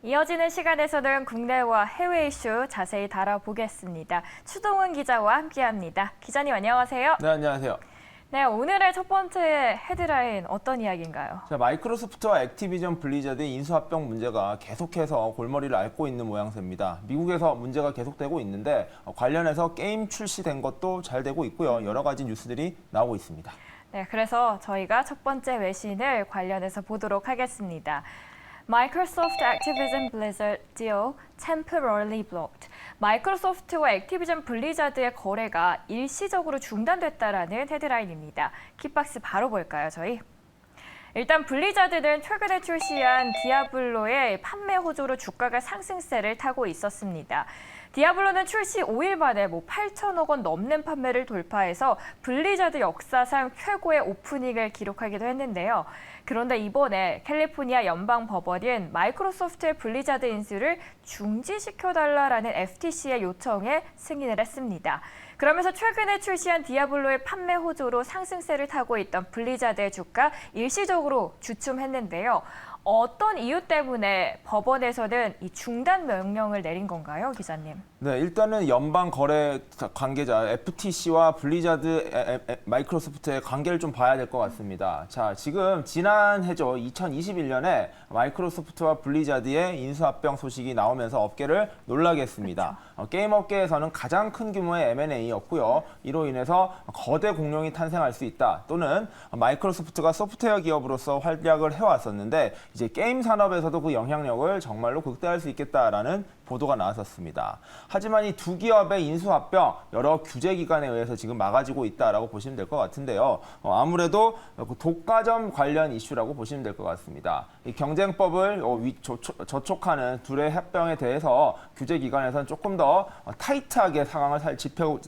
이어지는 시간에서는 국내와 해외 이슈 자세히 다뤄보겠습니다. 추동훈 기자와 함께합니다. 기자님 안녕하세요. 네, 안녕하세요. 네, 오늘의 첫 번째 헤드라인 어떤 이야기인가요? 자, 마이크로소프트와 액티비전 블리자드의 인수합병 문제가 계속해서 골머리를 앓고 있는 모양새입니다. 미국에서 문제가 계속되고 있는데 관련해서 게임 출시된 것도 잘 되고 있고요. 여러 가지 뉴스들이 나오고 있습니다. 네, 그래서 저희가 첫 번째 외신을 관련해서 보도록 하겠습니다. Microsoft Activision Blizzard deal temporarily blocked. 마이크로소프트와 액티비전 블리자드의 거래가 일시적으로 중단됐다라는 헤드라인입니다. 킥박스 바로 볼까요, 저희? 일단 블리자드는 최근에 출시한 디아블로의 판매 호조로 주가가 상승세를 타고 있었습니다. 디아블로는 출시 5일 만에 8천억 원 넘는 판매를 돌파해서 블리자드 역사상 최고의 오프닝을 기록하기도 했는데요. 그런데 이번에 캘리포니아 연방법원은 마이크로소프트의 블리자드 인수를 중지시켜달라라는 FTC의 요청에 승인을 했습니다. 그러면서 최근에 출시한 디아블로의 판매 호조로 상승세를 타고 있던 블리자드의 주가 일시적으로 주춤했는데요. 어떤 이유 때문에 법원에서는 이 중단 명령을 내린 건가요, 기자님? 네, 일단은 연방 거래 관계자 FTC와 블리자드 마이크로소프트의 관계를 좀 봐야 될 것 같습니다. 자, 지금 지난해죠. 2021년에 마이크로소프트와 블리자드의 인수합병 소식이 나오면서 업계를 놀라게 했습니다. 게임 업계에서는 가장 큰 규모의 M&A였고요. 이로 인해서 거대 공룡이 탄생할 수 있다. 또는 마이크로소프트가 소프트웨어 기업으로서 활약을 해왔었는데 이제 게임 산업에서도 그 영향력을 정말로 극대화할 수 있겠다라는 보도가 나왔었습니다. 하지만 이 두 기업의 인수합병 여러 규제 기관에 의해서 지금 막아지고 있다라고 보시면 될 것 같은데요. 아무래도 독과점 관련 이슈라고 보시면 될 것 같습니다. 이 경쟁법을 저촉하는 둘의 합병에 대해서 규제 기관에서는 조금 더 타이트하게 상황을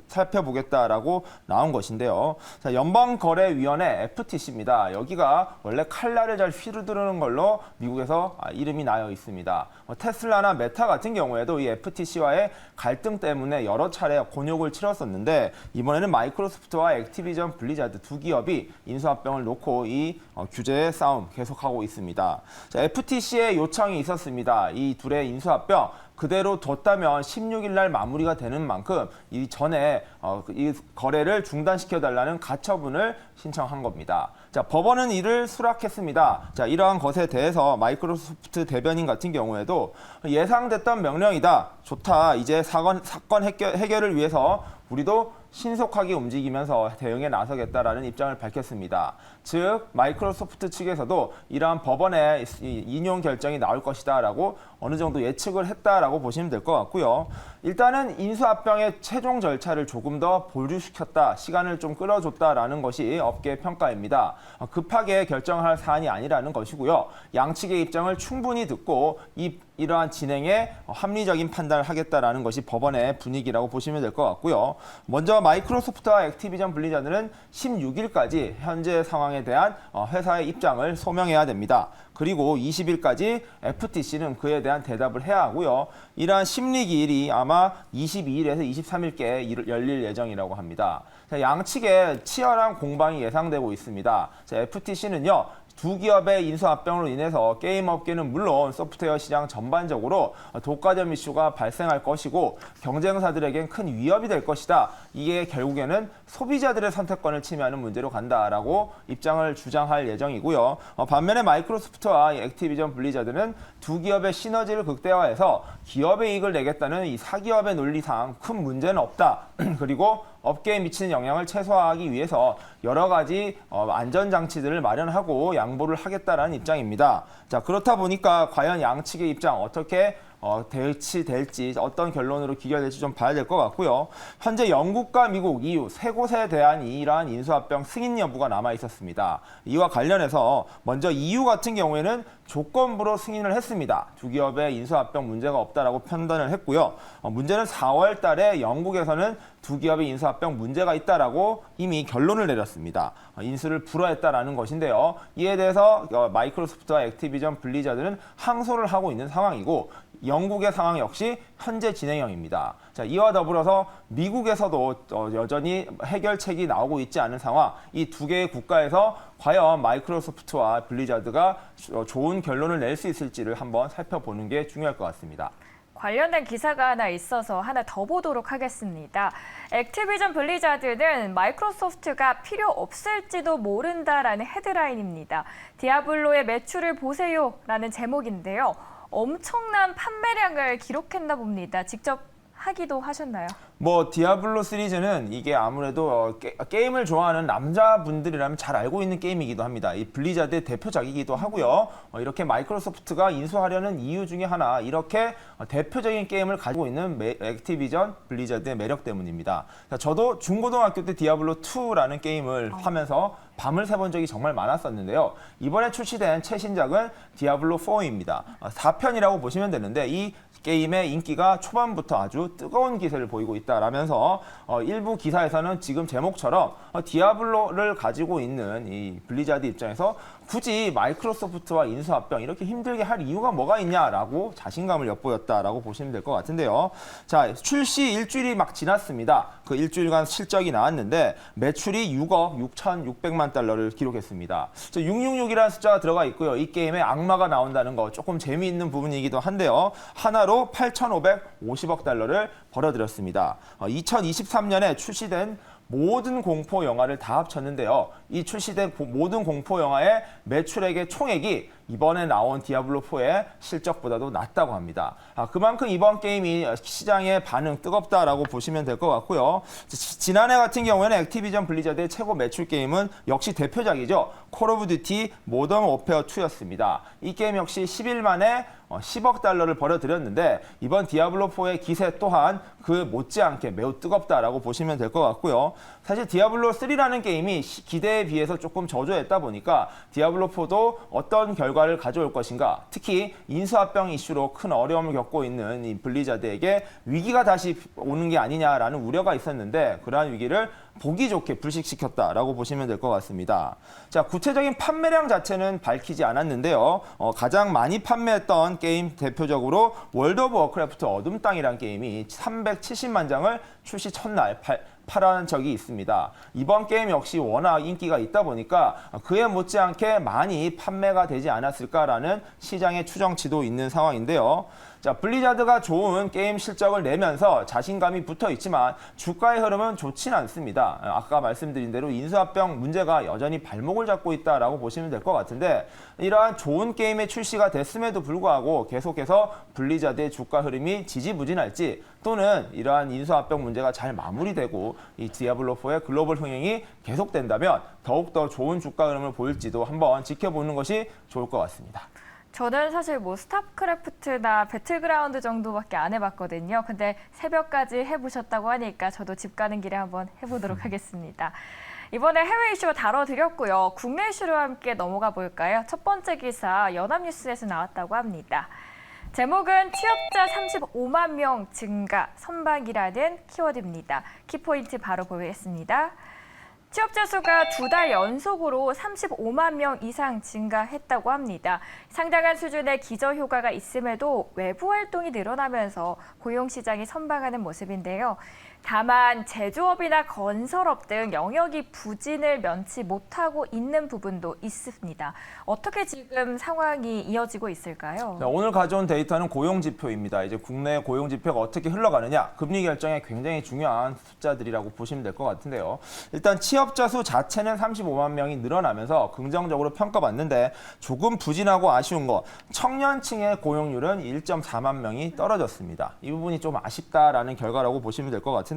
살펴보겠다라고 나온 것인데요. 자, 연방거래위원회 FTC입니다. 여기가 원래 칼날을 잘 휘두르는 걸로 미국에서 이름이 나여 있습니다. 테슬라나 메타 같은 경우에도 이 FTC와의 갈등 때문에 여러 차례 곤욕을 치렀었는데 이번에는 마이크로소프트와 액티비전 블리자드 두 기업이 인수합병을 놓고 이 규제의 싸움 계속하고 있습니다. 자, FTC의 요청이 있었습니다. 이 둘의 인수합병 그대로 뒀다면 16일 날 마무리가 되는 만큼 이 전에 이 거래를 중단시켜달라는 가처분을 신청한 겁니다. 자, 법원은 이를 수락했습니다. 자, 이러한 것에 대해서 마이크로소프트 대변인 같은 경우에도 예상됐던 명령이다. 좋다. 이제 사건 해결을 위해서 우리도 신속하게 움직이면서 대응에 나서겠다라는 입장을 밝혔습니다. 즉, 마이크로소프트 측에서도 이러한 법원의 인용 결정이 나올 것이다라고 어느 정도 예측을 했다라고 보시면 될 것 같고요. 일단은 인수합병의 최종 절차를 조금 더 보류시켰다, 시간을 좀 끌어줬다라는 것이 업계의 평가입니다. 급하게 결정할 사안이 아니라는 것이고요. 양측의 입장을 충분히 듣고 이러한 진행에 합리적인 판단을 하겠다라는 것이 법원의 분위기라고 보시면 될 것 같고요. 먼저 마이크로소프트와 액티비전 블리자드는 16일까지 현재 상황에 대한 회사의 입장을 소명해야 됩니다. 그리고 20일까지 FTC는 그에 대한 대답을 해야 하고요. 이러한 심리기일이 아마 22일에서 23일께 열릴 예정이라고 합니다. 자, 양측의 치열한 공방이 예상되고 있습니다. 자, FTC는요. 두 기업의 인수합병으로 인해서 게임 업계는 물론 소프트웨어 시장 전반적으로 독과점 이슈가 발생할 것이고 경쟁사들에겐 큰 위협이 될 것이다. 이게 결국에는 소비자들의 선택권을 침해하는 문제로 간다라고 입장을 주장할 예정이고요. 반면에 마이크로소프트와 액티비전 블리자드는 두 기업의 시너지를 극대화해서 기업의 이익을 내겠다는 이 사기업의 논리상 큰 문제는 없다. 그리고 업계에 미치는 영향을 최소화하기 위해서 여러 가지 안전장치들을 마련하고 양보를 하겠다라는 입장입니다. 자, 그렇다 보니까 과연 양측의 입장 어떻게 대치될지 어떤 결론으로 귀결될지 좀 봐야 될 것 같고요. 현재 영국과 미국, EU 세 곳에 대한 이러한 인수합병 승인 여부가 남아 있었습니다. 이와 관련해서 먼저 EU 같은 경우에는 조건부로 승인을 했습니다. 두 기업의 인수합병 문제가 없다라고 판단을 했고요. 문제는 4월 달에 영국에서는 두 기업의 인수합병 문제가 있다라고 이미 결론을 내렸습니다. 인수를 불허했다라는 것인데요. 이에 대해서 마이크로소프트와 액티비전 블리자드는 항소를 하고 있는 상황이고 영국의 상황 역시 현재 진행형입니다. 자, 이와 더불어서 미국에서도 여전히 해결책이 나오고 있지 않은 상황, 이 두 개의 국가에서 과연 마이크로소프트와 블리자드가 좋은 좋은 결론을 낼 수 있을지를 한번 살펴보는 게 중요할 것 같습니다. 관련된 기사가 하나 있어서 하나 더 보도록 하겠습니다. 액티비전 블리자드는 마이크로소프트가 필요 없을지도 모른다라는 헤드라인입니다. 디아블로의 매출을 보세요라는 제목인데요. 엄청난 판매량을 기록했나 봅니다. 직접 하기도 하셨나요? 뭐 디아블로 시리즈는 이게 아무래도 게임을 좋아하는 남자분들이라면 잘 알고 있는 게임이기도 합니다. 이 블리자드의 대표작이기도 하고요. 이렇게 마이크로소프트가 인수하려는 이유 중에 하나, 이렇게 대표적인 게임을 가지고 있는 액티비전 블리자드의 매력 때문입니다. 저도 중고등학교 때 디아블로 2라는 게임을 하면서 밤을 새본 적이 정말 많았었는데요. 이번에 출시된 최신작은 디아블로 4입니다. 4편이라고 보시면 되는데 이 게임의 인기가 초반부터 아주 뜨거운 기세를 보이고 있다라면서 일부 기사에서는 지금 제목처럼 디아블로를 가지고 있는 이 블리자드 입장에서 굳이 마이크로소프트와 인수합병 이렇게 힘들게 할 이유가 뭐가 있냐라고 자신감을 엿보였다라고 보시면 될 것 같은데요. 자, 출시 일주일이 막 지났습니다. 그 일주일간 실적이 나왔는데 매출이 6억 6,600만 달러를 기록했습니다. 666이라는 숫자가 들어가 있고요. 이 게임에 악마가 나온다는 거 조금 재미있는 부분이기도 한데요. 하나로 8,550억 달러를 벌어들였습니다. 2023년에 출시된 모든 공포 영화를 다 합쳤는데요. 이 출시된 모든 공포 영화의 매출액의 총액이 이번에 나온 디아블로4의 실적보다도 낮다고 합니다. 그만큼 이번 게임이 시장의 반응 뜨겁다라고 보시면 될 것 같고요. 지난해 같은 경우에는 액티비전 블리자드의 최고 매출 게임은 역시 대표작이죠. 콜 오브 듀티 모던 워페어 2였습니다. 이 게임 역시 10일 만에 10억 달러를 벌어들였는데 이번 디아블로4의 기세 또한 그 못지않게 매우 뜨겁다라고 보시면 될 것 같고요. 사실 디아블로3라는 게임이 기대에 비해서 조금 저조했다 보니까 디아블로4도 어떤 결과를 가져올 것인가, 특히 인수합병 이슈로 큰 어려움을 겪고 있는 이 블리자드에게 위기가 다시 오는 게 아니냐라는 우려가 있었는데 그러한 위기를 보기 좋게 불식시켰다라고 보시면 될 것 같습니다. 자, 구체적인 판매량 자체는 밝히지 않았는데요. 가장 많이 판매했던 게임 대표적으로 월드 오브 워크래프트 어둠 땅이라는 게임이 370만 장을 출시 첫날 팔한 적이 있습니다. 이번 게임 역시 워낙 인기가 있다 보니까 그에 못지않게 많이 판매가 되지 않았을까라는 시장의 추정치도 있는 상황인데요. 자, 블리자드가 좋은 게임 실적을 내면서 자신감이 붙어 있지만 주가의 흐름은 좋지는 않습니다. 아까 말씀드린 대로 인수합병 문제가 여전히 발목을 잡고 있다라고 보시면 될 것 같은데 이러한 좋은 게임의 출시가 됐음에도 불구하고 계속해서 블리자드의 주가 흐름이 지지부진할지 또는 이러한 인수합병 문제가 잘 마무리되고 이 디아블로4의 글로벌 흥행이 계속된다면 더욱더 좋은 주가 흐름을 보일지도 한번 지켜보는 것이 좋을 것 같습니다. 저는 사실 뭐 스타크래프트나 배틀그라운드 정도밖에 안 해봤거든요. 근데 새벽까지 해보셨다고 하니까 저도 집 가는 길에 한번 해보도록 하겠습니다. 이번에 해외 이슈 다뤄드렸고요. 국내 이슈로 함께 넘어가 볼까요? 첫 번째 기사 연합뉴스에서 나왔다고 합니다. 제목은 취업자 35만 명 증가 선박이라는 키워드입니다. 키포인트 바로 보겠습니다. 취업자 수가 2달 연속으로 35만 명 이상 증가했다고 합니다. 상당한 수준의 기저효과가 있음에도 외부 활동이 늘어나면서 고용시장이 선방하는 모습인데요. 다만 제조업이나 건설업 등 영역이 부진을 면치 못하고 있는 부분도 있습니다. 어떻게 지금 상황이 이어지고 있을까요? 자, 오늘 가져온 데이터는 고용지표입니다. 이제 국내 고용지표가 어떻게 흘러가느냐, 금리 결정에 굉장히 중요한 숫자들이라고 보시면 될 것 같은데요. 일단 취업자 수 자체는 35만 명이 늘어나면서 긍정적으로 평가받는데 조금 부진하고 아쉬운 거, 청년층의 고용률은 1.4만 명이 떨어졌습니다. 이 부분이 좀 아쉽다라는 결과라고 보시면 될 것 같은데요.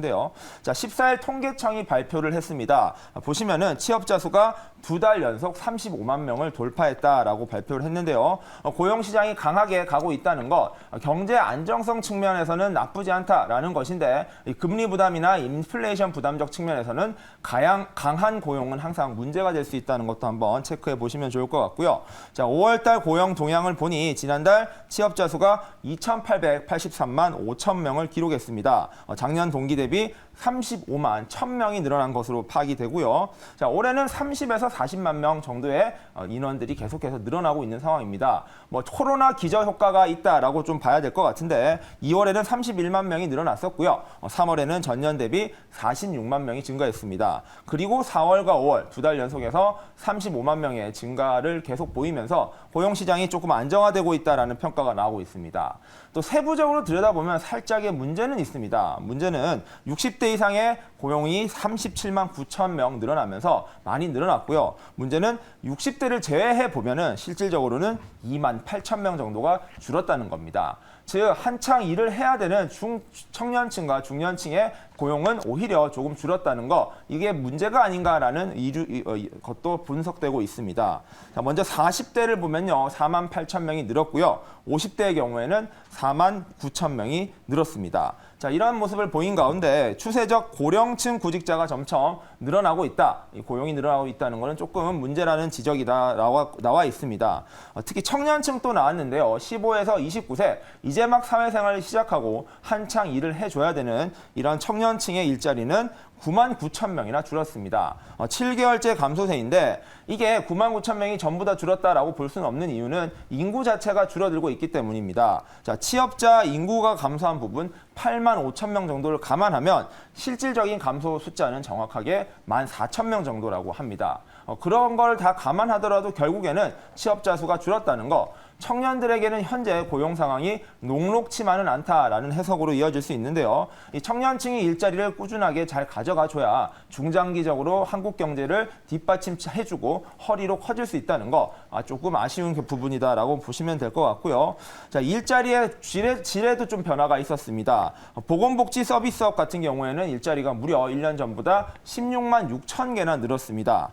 자, 14일 통계청이 발표를 했습니다. 보시면은 취업자 수가 2달 연속 35만 명을 돌파했다라고 발표를 했는데요. 고용 시장이 강하게 가고 있다는 것, 경제 안정성 측면에서는 나쁘지 않다라는 것인데 이 금리 부담이나 인플레이션 부담적 측면에서는 강한 고용은 항상 문제가 될 수 있다는 것도 한번 체크해 보시면 좋을 것 같고요. 자, 5월달 고용 동향을 보니 지난달 취업자 수가 2,883만 5천 명을 기록했습니다. 작년 동기 대비 35만 1,000명이 늘어난 것으로 파악이 되고요. 자, 올해는 30에서 40만 명 정도의 인원들이 계속해서 늘어나고 있는 상황입니다. 뭐 코로나 기저 효과가 있다라고 좀 봐야 될 것 같은데 2월에는 31만 명이 늘어났었고요. 3월에는 전년 대비 46만 명이 증가했습니다. 그리고 4월과 5월 두 달 연속해서 35만 명의 증가를 계속 보이면서 고용 시장이 조금 안정화되고 있다라는 평가가 나오고 있습니다. 또 세부적으로 들여다보면 살짝의 문제는 있습니다. 문제는 60대 이상의 고용이 37만 9천 명 늘어나면서 많이 늘어났고요. 문제는 60대를 제외해 보면은 실질적으로는 2만 8천 명 정도가 줄었다는 겁니다. 즉 한창 일을 해야 되는 청년층과 중년층의 고용은 오히려 조금 줄었다는 거, 이게 문제가 아닌가라는 것도 분석되고 있습니다. 자, 먼저 40대를 보면요, 4만 8천 명이 늘었고요. 50대의 경우에는 4만 9천 명이 늘었습니다. 자, 이러한 모습을 보인 가운데 추세적 고령층 구직자가 점점 늘어나고 있다. 이 고용이 늘어나고 있다는 것은 조금 문제라는 지적이 나와 있습니다. 특히 청년층 또 나왔는데요. 15에서 29세, 이제 막 사회생활을 시작하고 한창 일을 해줘야 되는 이런 청년층의 일자리는 9만 9천 명이나 줄었습니다. 7개월째 감소세인데 이게 9만 9천 명이 전부 다 줄었다라고 볼 수는 없는 이유는 인구 자체가 줄어들고 있기 때문입니다. 자, 취업자 인구가 감소한 부분 8만 5천 명 정도를 감안하면 실질적인 감소 숫자는 정확하게 1만 4천 명 정도라고 합니다. 그런 걸 다 감안하더라도 결국에는 취업자 수가 줄었다는 거, 청년들에게는 현재 고용 상황이 녹록치만은 않다라는 해석으로 이어질 수 있는데요. 이 청년층이 일자리를 꾸준하게 잘 가져가줘야 중장기적으로 한국 경제를 뒷받침해주고 허리로 커질 수 있다는 거, 조금 아쉬운 부분이다라고 보시면 될 것 같고요. 자, 일자리의 질에도 좀 변화가 있었습니다. 보건복지 서비스업 같은 경우에는 일자리가 무려 1년 전보다 16만 6천 개나 늘었습니다.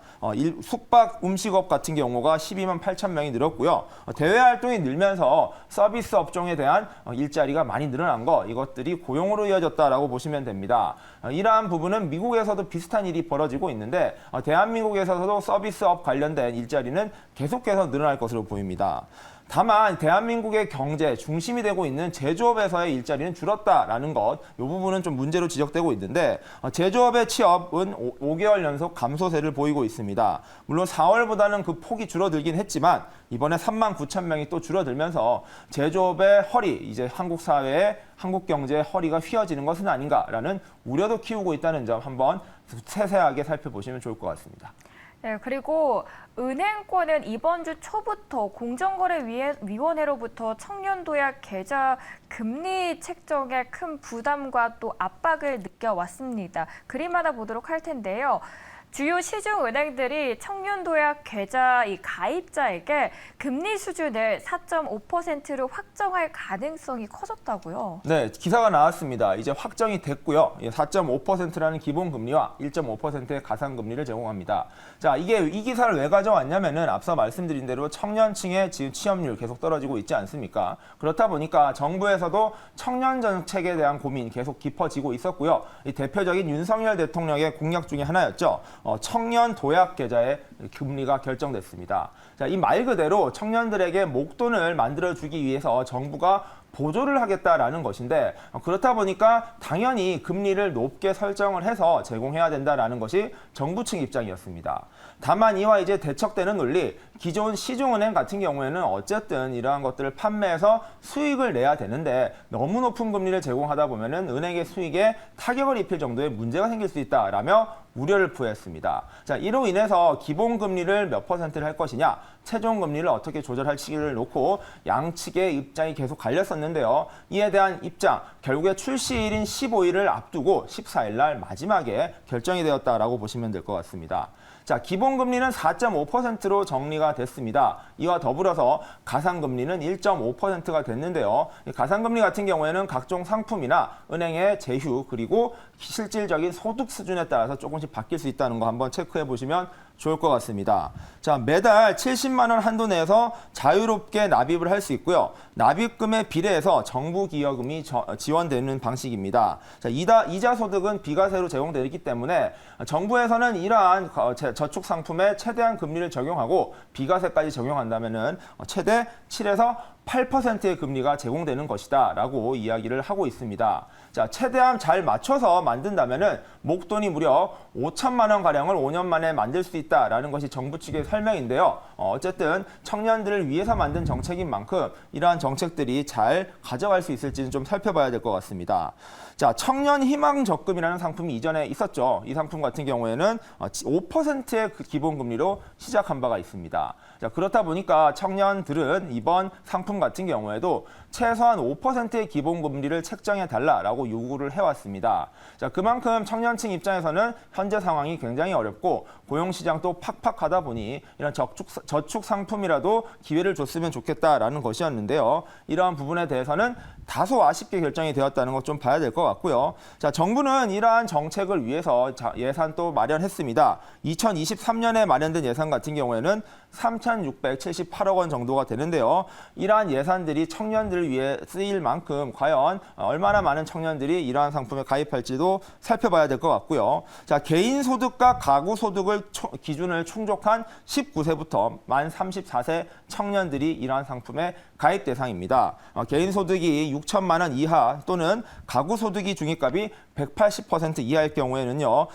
숙박 음식업 같은 경우가 12만 8천 명이 늘었고요. 대외 활동이 늘면서 서비스 업종에 대한 일자리가 많이 늘어난 거, 이것들이 고용으로 이어졌다라고 보시면 됩니다. 이러한 부분은 미국에서도 비슷한 일이 벌어지고 있는데 대한민국에서도 서비스업 관련된 일자리는 계속해서 늘어날 것으로 보입니다. 다만 대한민국의 경제 중심이 되고 있는 제조업에서의 일자리는 줄었다라는 것, 이 부분은 좀 문제로 지적되고 있는데 제조업의 취업은 5개월 연속 감소세를 보이고 있습니다. 물론 4월보다는 그 폭이 줄어들긴 했지만 이번에 3만 9천 명이 또 줄어들면서 제조업의 허리, 이제 한국 사회의 한국 경제의 허리가 휘어지는 것은 아닌가라는 우려도 키우고 있다는 점 한번 세세하게 살펴보시면 좋을 것 같습니다. 네, 그리고 은행권은 이번 주 초부터 공정거래위원회로부터 청년도약 계좌 금리 책정에 큰 부담과 또 압박을 느껴왔습니다. 그림 하나 보도록 할 텐데요. 주요 시중은행들이 청년도약 계좌 이 가입자에게 금리 수준을 4.5%로 확정할 가능성이 커졌다고요. 네, 기사가 나왔습니다. 이제 확정이 됐고요. 4.5%라는 기본금리와 1.5%의 가상금리를 제공합니다. 자, 이 기사를 왜 가져왔냐면은 앞서 말씀드린 대로 청년층의 지금 취업률 계속 떨어지고 있지 않습니까? 그렇다 보니까 정부에서도 청년 정책에 대한 고민 계속 깊어지고 있었고요. 이 대표적인 윤석열 대통령의 공약 중에 하나였죠. 청년 도약 계좌의 금리가 결정됐습니다. 자, 이 말 그대로 청년들에게 목돈을 만들어주기 위해서 정부가 보조를 하겠다라는 것인데, 그렇다 보니까 당연히 금리를 높게 설정을 해서 제공해야 된다라는 것이 정부 측 입장이었습니다. 다만 이와 이제 대척되는 논리, 기존 시중은행 같은 경우에는 어쨌든 이러한 것들을 판매해서 수익을 내야 되는데 너무 높은 금리를 제공하다 보면은 은행의 수익에 타격을 입힐 정도의 문제가 생길 수 있다라며 우려를 표했습니다. 자, 이로 인해서 기본금리를 몇 퍼센트를 할 것이냐, 최종금리를 어떻게 조절할지를 놓고 양측의 입장이 계속 갈렸었는데요. 이에 대한 입장, 결국에 출시일인 15일을 앞두고 14일 날 마지막에 결정이 되었다라고 보시면 될 것 같습니다. 자, 기본금리는 4.5%로 정리가 됐습니다. 이와 더불어서 가상금리는 1.5%가 됐는데요. 가상금리 같은 경우에는 각종 상품이나 은행의 제휴, 그리고 실질적인 소득 수준에 따라서 조금씩 바뀔 수 있다는 거 한번 체크해 보시면 좋을 것 같습니다. 자, 매달 70만 원 한도 내에서 자유롭게 납입을 할 수 있고요. 납입금에 비례해서 정부 기여금이 지원되는 방식입니다. 자, 이자 소득은 비과세로 제공되기 때문에 정부에서는 이러한 저축 상품에 최대한 금리를 적용하고 비과세까지 적용한다면은 최대 7에서 8%의 금리가 제공되는 것이다라고 이야기를 하고 있습니다. 자, 최대한 잘 맞춰서 만든다면은 목돈이 무려 5천만 원 가량을 5년 만에 만들 수 있다라는 것이 정부 측의 설명인데요. 어쨌든 청년들을 위해서 만든 정책인 만큼 이러한 정책들이 잘 가져갈 수 있을지는 좀 살펴봐야 될 것 같습니다. 자, 청년 희망 적금이라는 상품이 이전에 있었죠. 이 상품 같은 경우에는 5%의 기본 금리로 시작한 바가 있습니다. 자, 그렇다 보니까 청년들은 이번 상품 같은 경우에도 최소한 5%의 기본 금리를 책정해 달라라고 요구를 해왔습니다. 자, 그만큼 청년층 입장에서는 현재 상황이 굉장히 어렵고 고용 시장도 팍팍하다 보니 이런 저축 상품이라도 기회를 줬으면 좋겠다라는 것이었는데요. 이러한 부분에 대해서는 다소 아쉽게 결정이 되었다는 것 좀 봐야 될 것 같고요. 자, 정부는 이러한 정책을 위해서 예산 또 마련했습니다. 2023년에 마련된 예산 같은 경우에는 3,678억 원 정도가 되는데요. 이러한 예산들이 청년들을 위해 쓰일 만큼 과연 얼마나 많은 청년들이 이러한 상품에 가입할지도 살펴봐야 될 것 같고요. 자, 개인 소득과 가구 소득을 기준을 충족한 19세부터 만 34세 청년들이 이러한 상품에 가입 대상입니다. 개인 소득이 6천만 원 이하 또는 가구 소득이 중위값이 180% 이하일 경우에는요,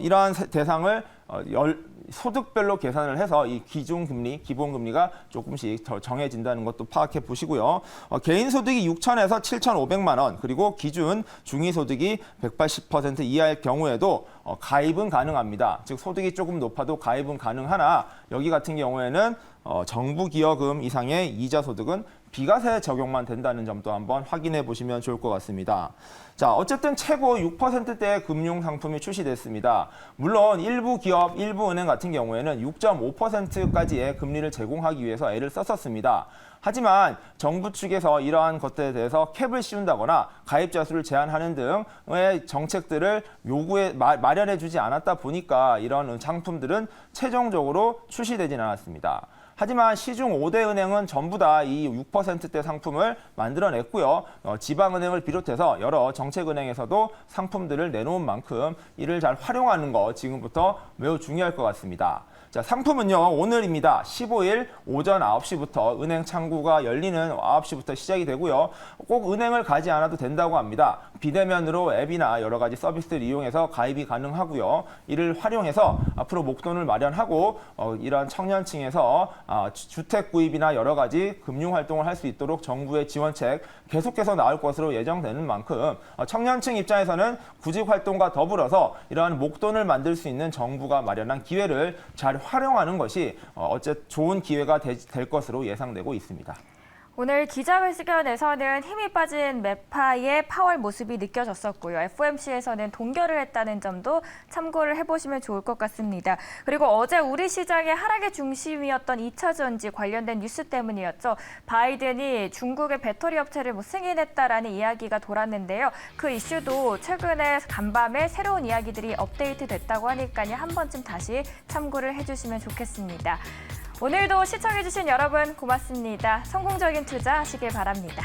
이러한 대상을 소득별로 계산을 해서 이 기준금리, 기본금리가 조금씩 더 정해진다는 것도 파악해 보시고요. 개인 소득이 6천에서 7,500만 원, 그리고 기준 중위소득이 180% 이하일 경우에도 가입은 가능합니다. 즉 소득이 조금 높아도 가입은 가능하나 여기 같은 경우에는 정부 기여금 이상의 이자 소득은 비과세 적용만 된다는 점도 한번 확인해 보시면 좋을 것 같습니다. 자, 어쨌든 최고 6%대의 금융 상품이 출시됐습니다. 물론 일부 기업, 일부 은행 같은 경우에는 6.5%까지의 금리를 제공하기 위해서 애를 썼었습니다. 하지만 정부 측에서 이러한 것들에 대해서 캡을 씌운다거나 가입자 수를 제한하는 등의 정책들을 마련해 주지 않았다 보니까 이런 상품들은 최종적으로 출시되진 않았습니다. 하지만 시중 5대 은행은 전부 다 이 6%대 상품을 만들어냈고요. 지방은행을 비롯해서 여러 정책은행에서도 상품들을 내놓은 만큼 이를 잘 활용하는 거 지금부터 매우 중요할 것 같습니다. 자, 상품은요, 오늘입니다. 15일 오전 9시부터 은행 창구가 열리는 9시부터 시작이 되고요. 꼭 은행을 가지 않아도 된다고 합니다. 비대면으로 앱이나 여러 가지 서비스를 이용해서 가입이 가능하고요. 이를 활용해서 앞으로 목돈을 마련하고 이러한 청년층에서 주택 구입이나 여러 가지 금융 활동을 할 수 있도록 정부의 지원책 계속해서 나올 것으로 예정되는 만큼 청년층 입장에서는 구직 활동과 더불어서 이러한 목돈을 만들 수 있는 정부가 마련한 기회를 잘 활용하는 것이 어쨌든 좋은 기회가 될 것으로 예상되고 있습니다. 오늘 기자회견에서는 힘이 빠진 매파의 파월 모습이 느껴졌었고요. FOMC에서는 동결을 했다는 점도 참고를 해보시면 좋을 것 같습니다. 그리고 어제 우리 시장의 하락의 중심이었던 2차 전지 관련된 뉴스 때문이었죠. 바이든이 중국의 배터리 업체를 승인했다라는 이야기가 돌았는데요. 그 이슈도 최근에 간밤에 새로운 이야기들이 업데이트 됐다고 하니까요. 한 번쯤 다시 참고를 해주시면 좋겠습니다. 오늘도 시청해주신 여러분 고맙습니다. 성공적인 투자 하시길 바랍니다.